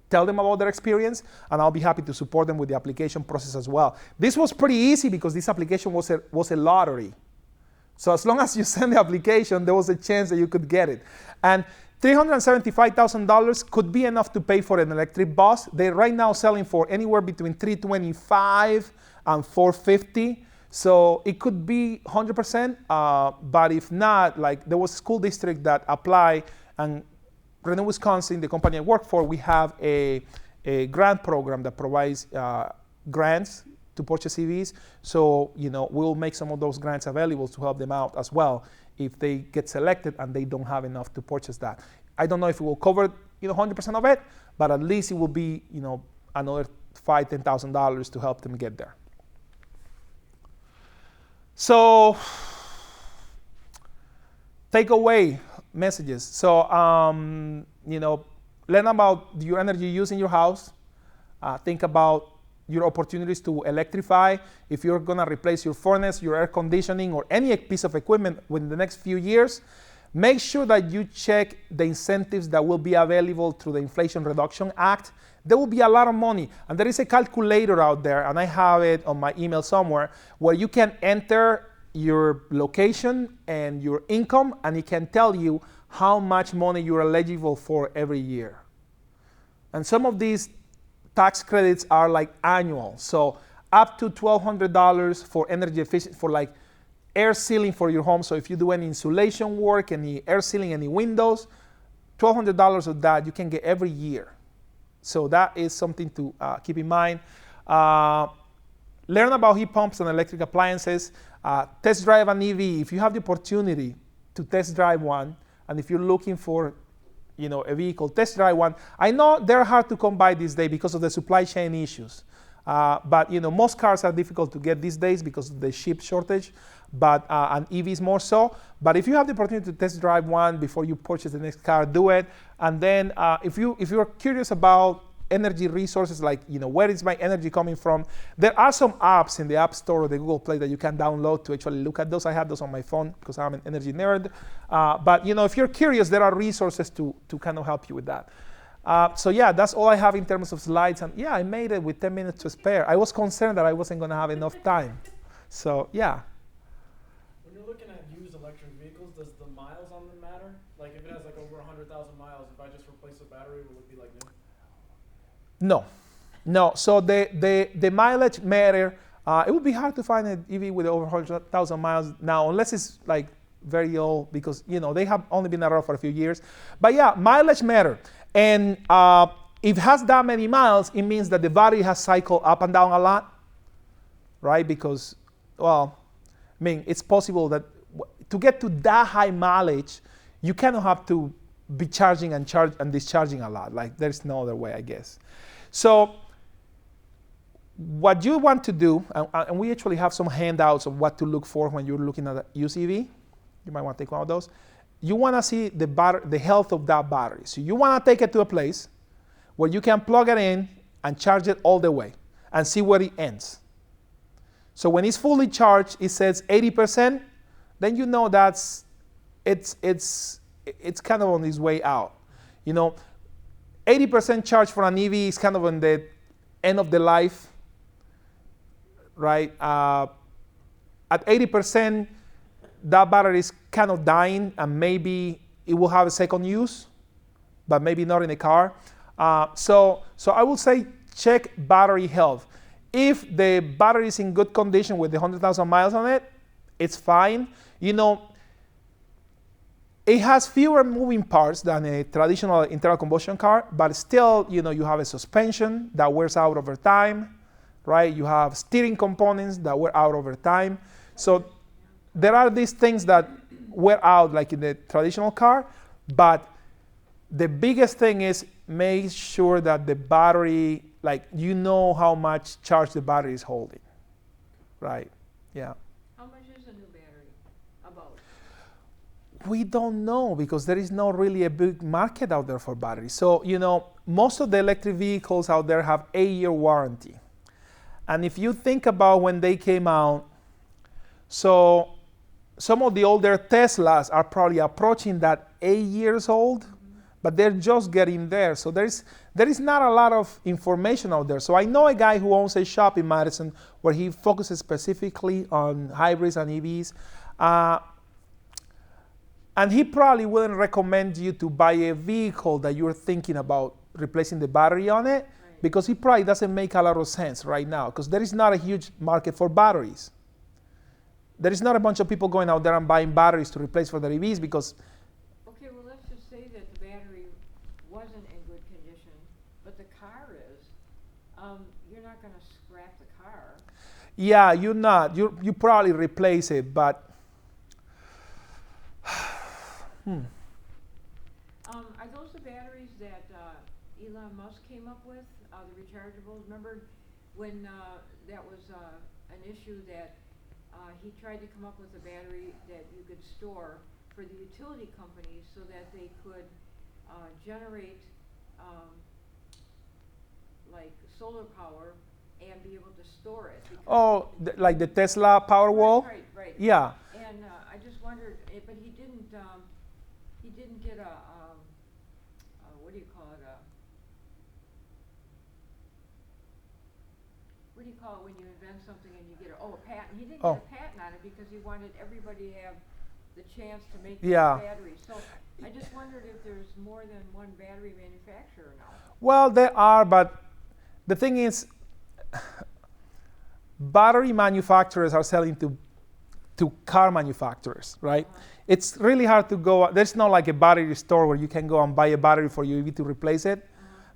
tell them about their experience, and I'll be happy to support them with the application process as well. This was pretty easy because this application was a lottery. So as long as you send the application, there was a chance that you could get it. And $375,000 could be enough to pay for an electric bus. They're right now selling for anywhere between $325 and $450. So it could be 100%, but if not, like there was a school district that applied, and Renewable Wisconsin, the company I work for, we have a grant program that provides grants to purchase EVs. So, we'll make some of those grants available to help them out as well if they get selected and they don't have enough to purchase that. I don't know if it will cover 100% of it, but at least it will be another $5,000, $10,000 to help them get there. So takeaway messages. So learn about your energy use in your house. Think about your opportunities to electrify. If you're going to replace your furnace, your air conditioning, or any piece of equipment within the next few years, make sure that you check the incentives that will be available through the Inflation Reduction Act. There will be a lot of money, and there is a calculator out there, and I have it on my email somewhere, where you can enter your location and your income, and it can tell you how much money you're eligible for every year. And some of these tax credits are like annual, so up to $1,200 for energy efficient, for like air sealing for your home. So if you do any insulation work, any air sealing, any windows, $1,200 of that you can get every year. So that is something to keep in mind. Learn about heat pumps and electric appliances. Test drive an EV if you have the opportunity to test drive one, and if you're looking for a vehicle, test drive one. I know they're hard to come by these days because of the supply chain issues. But most cars are difficult to get these days because of the chip shortage, but and EVs more so. But if you have the opportunity to test drive one before you purchase the next car, do it. And then if you're curious about energy resources, like where is my energy coming from, there are some apps in the App Store or the Google Play that you can download to actually look at those. I have those on my phone because I'm an energy nerd. But if you're curious, there are resources to kind of help you with that. So yeah, that's all I have in terms of slides. And yeah, I made it with 10 minutes to spare. I was concerned that I wasn't going to have enough time. So yeah. When you're looking at used electric vehicles, does the miles on them matter? Like if it has like over 100,000 miles, if I just replace the battery, will it be like new? No, no. So the mileage matter. It would be hard to find an EV with over 100,000 miles now, unless it's like very old, because they have only been around for a few years. But yeah, mileage matter, and if it has that many miles, it means that the battery has cycled up and down a lot, right? Because, well, I mean, it's possible that to get to that high mileage, you kind of have to be charging and discharging a lot. Like, there's no other way, I guess. So what you want to do, and we actually have some handouts of what to look for when you're looking at a used EV. You might want to take one of those. You want to see the health of that battery. So you want to take it to a place where you can plug it in and charge it all the way and see where it ends. So when it's fully charged, it says 80%, then you know it's kind of on its way out. 80% charge for an EV is kind of on the end of the life, right? At 80%, that battery is kind of dying, and maybe it will have a second use, but maybe not in the car. So I would say check battery health. If the battery is in good condition with the 100,000 miles on it, it's fine. It has fewer moving parts than a traditional internal combustion car, but still, you have a suspension that wears out over time, right? You have steering components that wear out over time. So there are these things that wear out like in the traditional car, but the biggest thing is make sure that the battery, how much charge the battery is holding, right? Yeah. How much is a new battery? About? We don't know, because there is not really a big market out there for batteries. So, most of the electric vehicles out there have 8-year warranty. And if you think about when they came out, so some of the older Teslas are probably approaching that 8 years old, but they're just getting there. So there is not a lot of information out there. So I know a guy who owns a shop in Madison where he focuses specifically on hybrids and EVs. And he probably wouldn't recommend you to buy a vehicle that you're thinking about replacing the battery on it, because it probably doesn't make a lot of sense right now, because there is not a huge market for batteries. There is not a bunch of people going out there and buying batteries to replace for their EVs, because Okay, well, let's just say that the battery wasn't in good condition, but the car is. You're not going to scrap the car. yeah, you're not. You probably replace it, but Are those the batteries that Elon Musk came up with, the rechargeables? Remember when that was an issue that he tried to come up with a battery that you could store for the utility companies so that they could generate like solar power and be able to store it. like the Tesla Powerwall? Right. Yeah. And I just wondered, but he didn't get a, what do you call it, what do you call it when you invent something and you get a patent? He didn't get a patent on it because he wanted everybody to have the chance to make these batteries. So I just wondered if there's more than one battery manufacturer now. Well, there are, but the thing is, battery manufacturers are selling to car manufacturers, right? It's really hard to go. There's not like a battery store where you can go and buy a battery for your EV to replace it,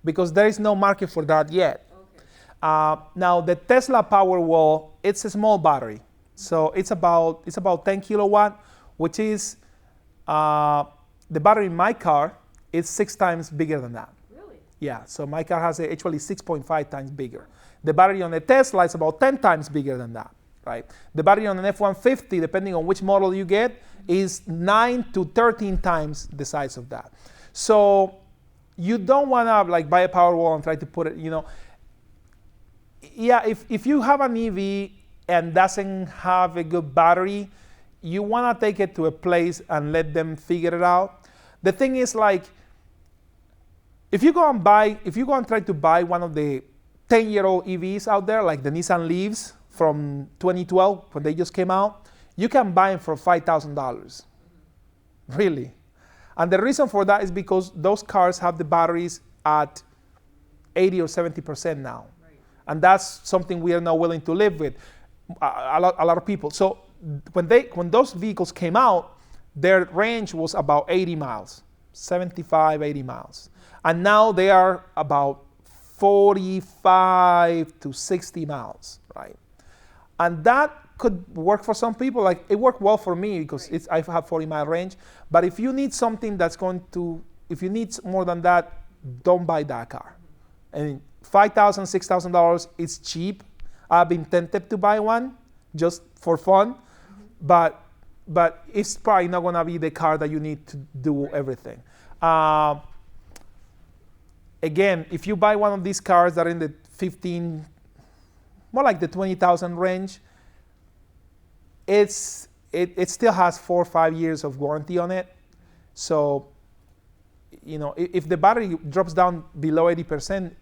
because there is no market for that yet. Okay. Now the Tesla Powerwall, it's a small battery, so it's about 10 kilowatt, which is the battery in my car is 6 times bigger than that. Really? Yeah, so my car has actually 6.5 times bigger. The battery on the Tesla is about 10 times bigger than that, right? The battery on an F-150, depending on which model you get, is 9 to 13 times the size of that. So you don't want to buy a Powerwall and try to put it, Yeah, if you have an EV and doesn't have a good battery, you want to take it to a place and let them figure it out. The thing is, if you go and try to buy one of the 10-year-old EVs out there, like the Nissan Leafs from 2012 when they just came out, you can buy them for $5,000. Really. And the reason for that is because those cars have the batteries at 80 or 70% now. Right. And that's something we are not willing to live with. A lot of people. So when those vehicles came out, their range was about 80 miles, 75, 80 miles. And now they are about 45 to 60 miles, right? And that could work for some people. Like, it worked well for me because I have 40-mile range. But if you need something that's if you need more than that, don't buy that car. And $5,000, $6,000 is cheap. I've been tempted to buy one just for fun, but it's probably not gonna be the car that you need to do everything. Again, if you buy one of these cars that are in the 15, more like the 20,000 range, it still has 4 or 5 years of warranty on it. So, if the battery drops down below 80%,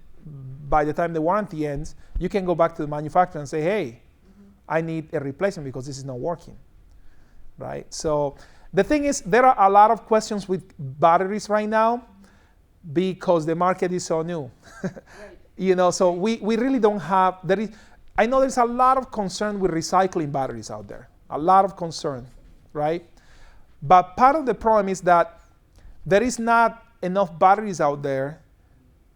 by the time the warranty ends, you can go back to the manufacturer and say, hey, I need a replacement because this is not working, right? So the thing is, there are a lot of questions with batteries right now because the market is so new. Right. So we really don't have, I know there's a lot of concern with recycling batteries out there, a lot of concern, right? But part of the problem is that there is not enough batteries out there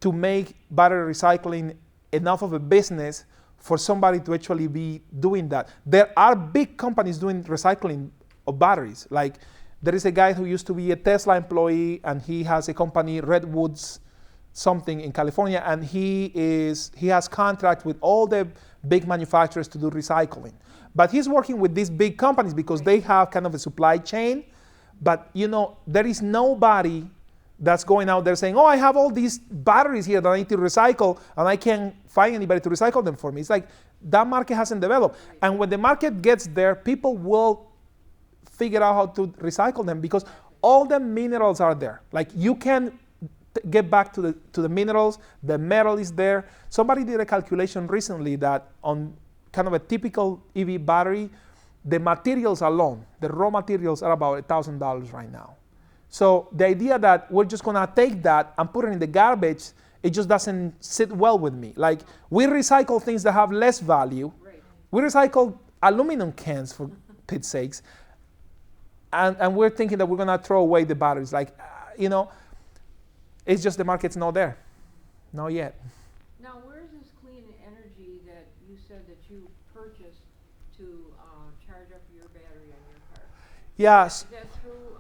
to make battery recycling enough of a business for somebody to actually be doing that. There are big companies doing recycling of batteries. Like, there is a guy who used to be a Tesla employee, and he has a company, Redwoods something in California, and he has contract with all the big manufacturers to do recycling. But he's working with these big companies because they have kind of a supply chain. But there is nobody that's going out there saying, oh, I have all these batteries here that I need to recycle, and I can't find anybody to recycle them for me. It's like that market hasn't developed. And when the market gets there, people will figure out how to recycle them because all the minerals are there. Like, you can get back to the minerals, the metal is there. Somebody did a calculation recently that on kind of a typical EV battery, the materials alone, the raw materials are about $1,000 right now. So the idea that we're just gonna take that and put it in the garbage, it just doesn't sit well with me. Like, we recycle things that have less value. Right. We recycle aluminum cans, for Pete's sakes, and we're thinking that we're gonna throw away the batteries. Like, it's just the market's not there, not yet. Now, where's this clean energy that you said that you purchased to charge up your battery on your car? Yes. Is that through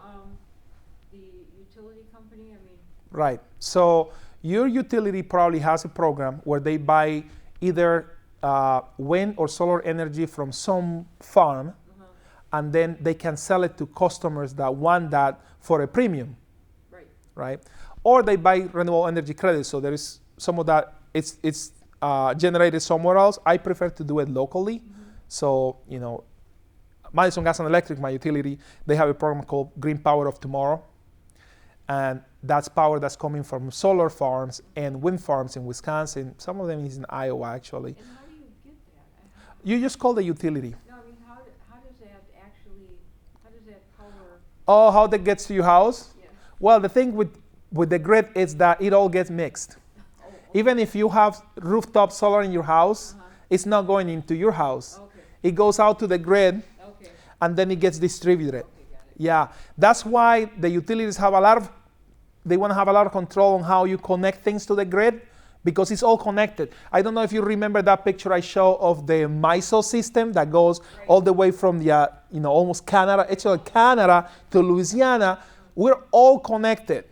the utility company? I mean. Right. So your utility probably has a program where they buy either wind or solar energy from some farm, and then they can sell it to customers that want that for a premium. Right? Or they buy renewable energy credits. So there is some of that. It's generated somewhere else. I prefer to do it locally. So Madison Gas and Electric, my utility, they have a program called Green Power of Tomorrow. And that's power that's coming from solar farms and wind farms in Wisconsin. Some of them is in Iowa, actually. And how do you get that? You just call the utility. No, I mean, how does that power? Oh, how that gets to your house? Yeah. Well, the thing with the grid is that it all gets mixed. Oh, okay. Even if you have rooftop solar in your house, it's not going into your house. Okay. It goes out to the grid, Okay. and then it gets distributed. Okay, got it. Yeah, that's why the utilities have they want to have a lot of control on how you connect things to the grid, because it's all connected. I don't know if you remember that picture I showed of the MISO system that goes all the way from the, almost Canada, actually Canada to Louisiana. We're all connected.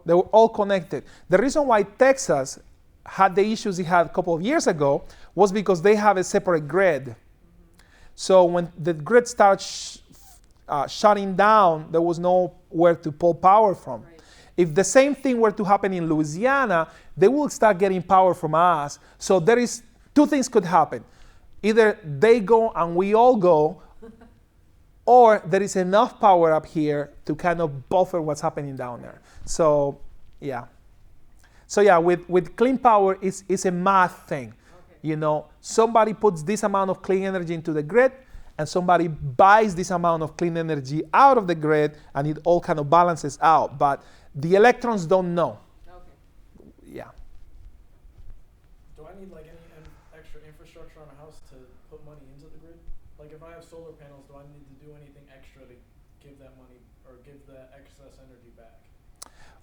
They were all connected. The reason why Texas had the issues it had a couple of years ago was because they have a separate grid. So when the grid starts shutting down, there was nowhere to pull power from. Right. If the same thing were to happen in Louisiana, they will start getting power from us. So there is two things could happen. Either they go and we all go, or there is enough power up here to kind of buffer what's happening down there. So, yeah. So yeah, with clean power, it's a math thing. Okay. Somebody puts this amount of clean energy into the grid, and somebody buys this amount of clean energy out of the grid, and it all kind of balances out. But the electrons don't know. Okay. Yeah. I need like any extra infrastructure on a house to put money into the grid? Like if I have solar panels, do I need to do anything extra to give that money or give the excess energy back?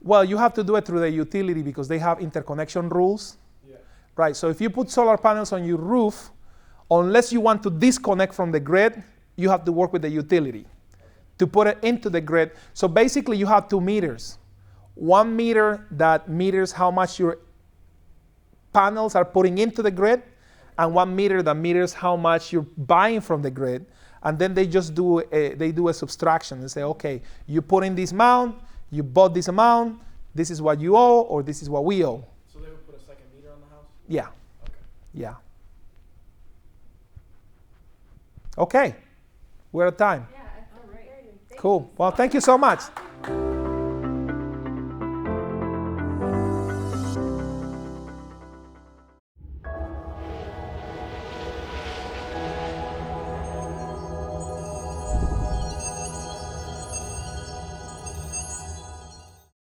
Well, you have to do it through the utility because they have interconnection rules. Yeah. Right, so if you put solar panels on your roof, unless you want to disconnect from the grid, you have to work with the utility to put it into the grid. So basically you have 2 meters. 1 meter that meters how much your panels are putting into the grid, and 1 meter that meters how much you're buying from the grid. And then they just do a subtraction and say, okay, you put in this amount, you bought this amount, this is what you owe, or this is what we owe. So they would put a second meter on the house? Yeah. Okay. Yeah. Okay. We're at time. Yeah, All right. Thank Cool. you so Well, much. thank you so much.